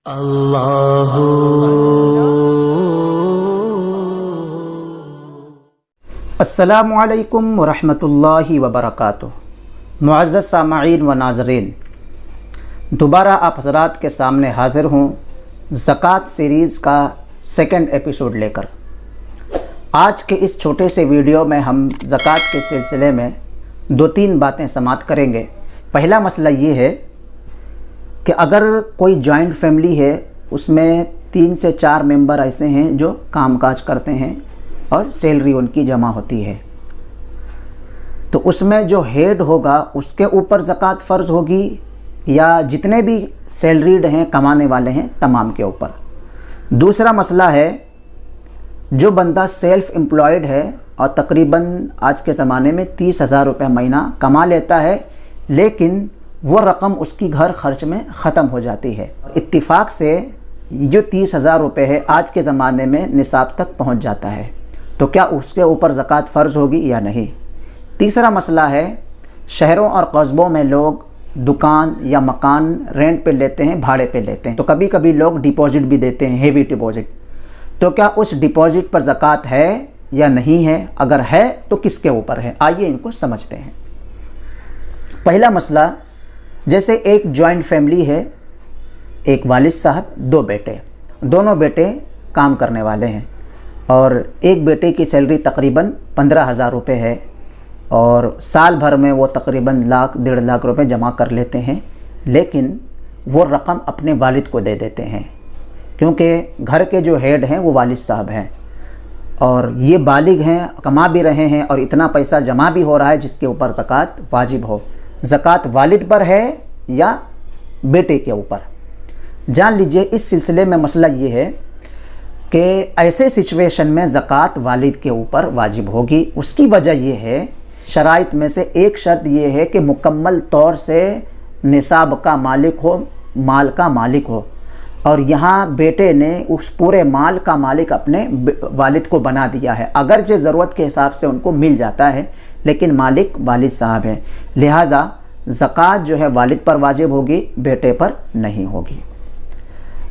अल्लाहु अस्सलामुअलैकुम वरहमतुल्लाहि वबरकातुहू। मुअज़्ज़ज़ सामईन व नाज़रीन, दोबारा आप हज़रात के सामने हाज़िर हूँ ज़कात सीरीज़ का सेकंड एपिसोड लेकर। आज के इस छोटे से वीडियो में हम ज़कात के सिलसिले में दो तीन बातें समाअत करेंगे। पहला मसला ये है कि अगर कोई जॉइंट फैमिली है, उसमें 3 से 4 मेंबर ऐसे हैं जो कामकाज करते हैं और सैलरी उनकी जमा होती है, तो उसमें जो हेड होगा उसके ऊपर ज़कात फ़र्ज़ होगी या जितने भी सैलरीड हैं, कमाने वाले हैं, तमाम के ऊपर। दूसरा मसला है, जो बंदा सेल्फ़ एम्प्लॉयड है और तकरीबन आज के ज़माने में 30,000 रुपये महीना कमा लेता है, लेकिन वो रकम उसकी घर खर्च में ख़त्म हो जाती है। इत्तिफाक से जो 30,000 रुपये है आज के ज़माने में निसाब तक पहुंच जाता है, तो क्या उसके ऊपर ज़कात फ़र्ज़ होगी या नहीं। तीसरा मसला है, शहरों और कस्बों में लोग दुकान या मकान रेंट पे लेते हैं, भाड़े पे लेते हैं, तो कभी कभी लोग डिपॉज़िट भी देते हैं, हेवी डिपॉज़िट। तो क्या उस डिपॉज़िट पर ज़कात है या नहीं है? अगर है तो किसके ऊपर है? आइए इनको समझते हैं। पहला मसला, जैसे एक जॉइंट फैमिली है, एक वालिद साहब, 2 बेटे, दोनों बेटे काम करने वाले हैं और एक बेटे की सैलरी तकरीबन 15,000 रुपये है और साल भर में वो तकरीबन लाख 1.5 लाख रुपए जमा कर लेते हैं, लेकिन वो रकम अपने वालिद को दे देते हैं क्योंकि घर के जो हेड हैं वो वालिद साहब हैं और ये बालिग हैं, कमा भी रहे हैं और इतना पैसा जमा भी हो रहा है जिसके ऊपर ज़कात वाजिब हो। ज़कात वालिद पर है या बेटे के ऊपर? जान लीजिए, इस सिलसिले में मसला ये है कि ऐसे सिचुएशन में ज़कात वालिद के ऊपर वाजिब होगी। उसकी वजह यह है, शराइत में से एक शर्त यह है कि मुकम्मल तौर से निसाब का मालिक हो, माल का मालिक हो, और यहाँ बेटे ने उस पूरे माल का मालिक अपने वालिद को बना दिया है। अगरचे ज़रूरत के हिसाब से उनको मिल जाता है, लेकिन मालिक वालिद साहब हैं, लिहाजा ज़कात जो है वालिद पर वाजिब होगी, बेटे पर नहीं होगी।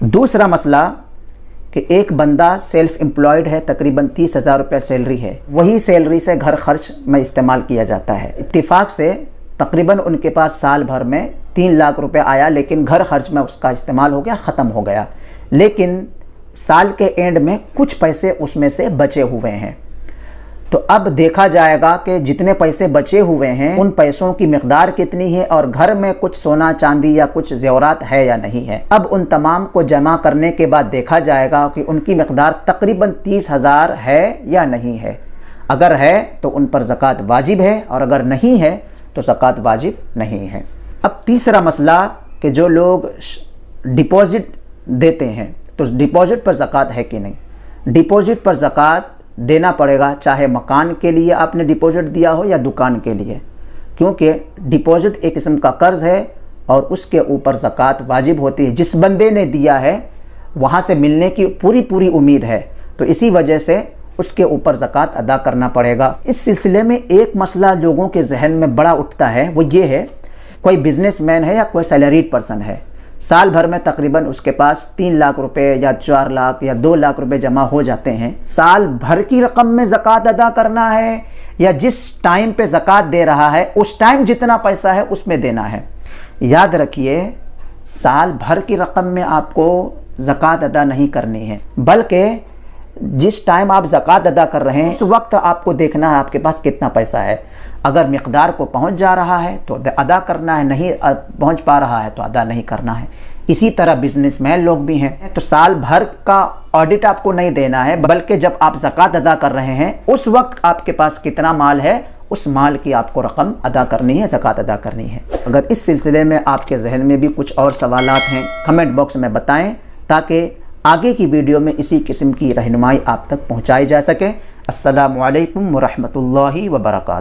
दूसरा मसला कि एक बंदा सेल्फ़ एम्प्लॉयड है, तकरीबन 30,000 रुपये सैलरी है, वही सैलरी से घर खर्च में इस्तेमाल किया जाता है। इत्तिफाक से तकरीबन उनके पास साल भर में 3 लाख रुपए आया, लेकिन घर खर्च में उसका इस्तेमाल हो गया, ख़त्म हो गया, लेकिन साल के एंड में कुछ पैसे उसमें से बचे हुए हैं। तो अब देखा जाएगा कि जितने पैसे बचे हुए हैं उन पैसों की मिकदार कितनी है और घर में कुछ सोना चांदी या कुछ ज़ेवरात है या नहीं है। अब उन तमाम को जमा करने के बाद देखा जाएगा कि उनकी मिकदार तकरीबन 30,000 है या नहीं है। अगर है तो उन पर ज़कात वाजिब है और अगर नहीं है तो ज़कात वाजिब नहीं है। अब तीसरा मसला कि जो लोग डिपॉज़िट देते हैं, तो डिपॉज़िट पर ज़कात है कि नहीं? डिपॉज़िट पर ज़कात देना पड़ेगा, चाहे मकान के लिए आपने डिपॉज़िट दिया हो या दुकान के लिए, क्योंकि डिपॉज़िट एक किस्म का कर्ज़ है और उसके ऊपर ज़कात वाजिब होती है। जिस बंदे ने दिया है वहाँ से मिलने की पूरी उम्मीद है, तो इसी वजह से उसके ऊपर ज़कात अदा करना पड़ेगा। इस सिलसिले में एक मसला लोगों के जहन में बड़ा उठता है, वो ये है, कोई बिजनेसमैन है या कोई सैलरीड पर्सन है, साल भर में तकरीबन उसके पास 3 लाख रुपए या 4 लाख या 2 लाख रुपए जमा हो जाते हैं। साल भर की रकम में ज़कात अदा करना है या जिस टाइम पे ज़कात दे रहा है उस टाइम जितना पैसा है उसमें देना है? याद रखिए, साल भर की रकम में आपको ज़कात अदा नहीं करनी है, बल्कि जिस टाइम आप ज़कात अदा कर रहे हैं उस वक्त आपको देखना है आपके पास कितना पैसा है। अगर मिक़दार को पहुंच जा रहा है तो अदा करना है, नहीं पहुंच पा रहा है तो अदा नहीं करना है। इसी तरह बिजनेसमैन लोग भी हैं, तो साल भर का ऑडिट आपको नहीं देना है, बल्कि जब आप ज़कात अदा कर रहे हैं उस वक्त आपके पास कितना माल है, उस माल की आपको रकम अदा करनी है, ज़कात अदा करनी है। अगर इस सिलसिले में आपके जहन में भी कुछ और सवालात हैं, कमेंट बॉक्स में बताएँ ताकि आगे की वीडियो में इसी किस्म की रहनुमाई आप तक पहुँचाई जा सके। अस्सलामु अलैकुम वरहमतुल्लाहि वबरकातुहू।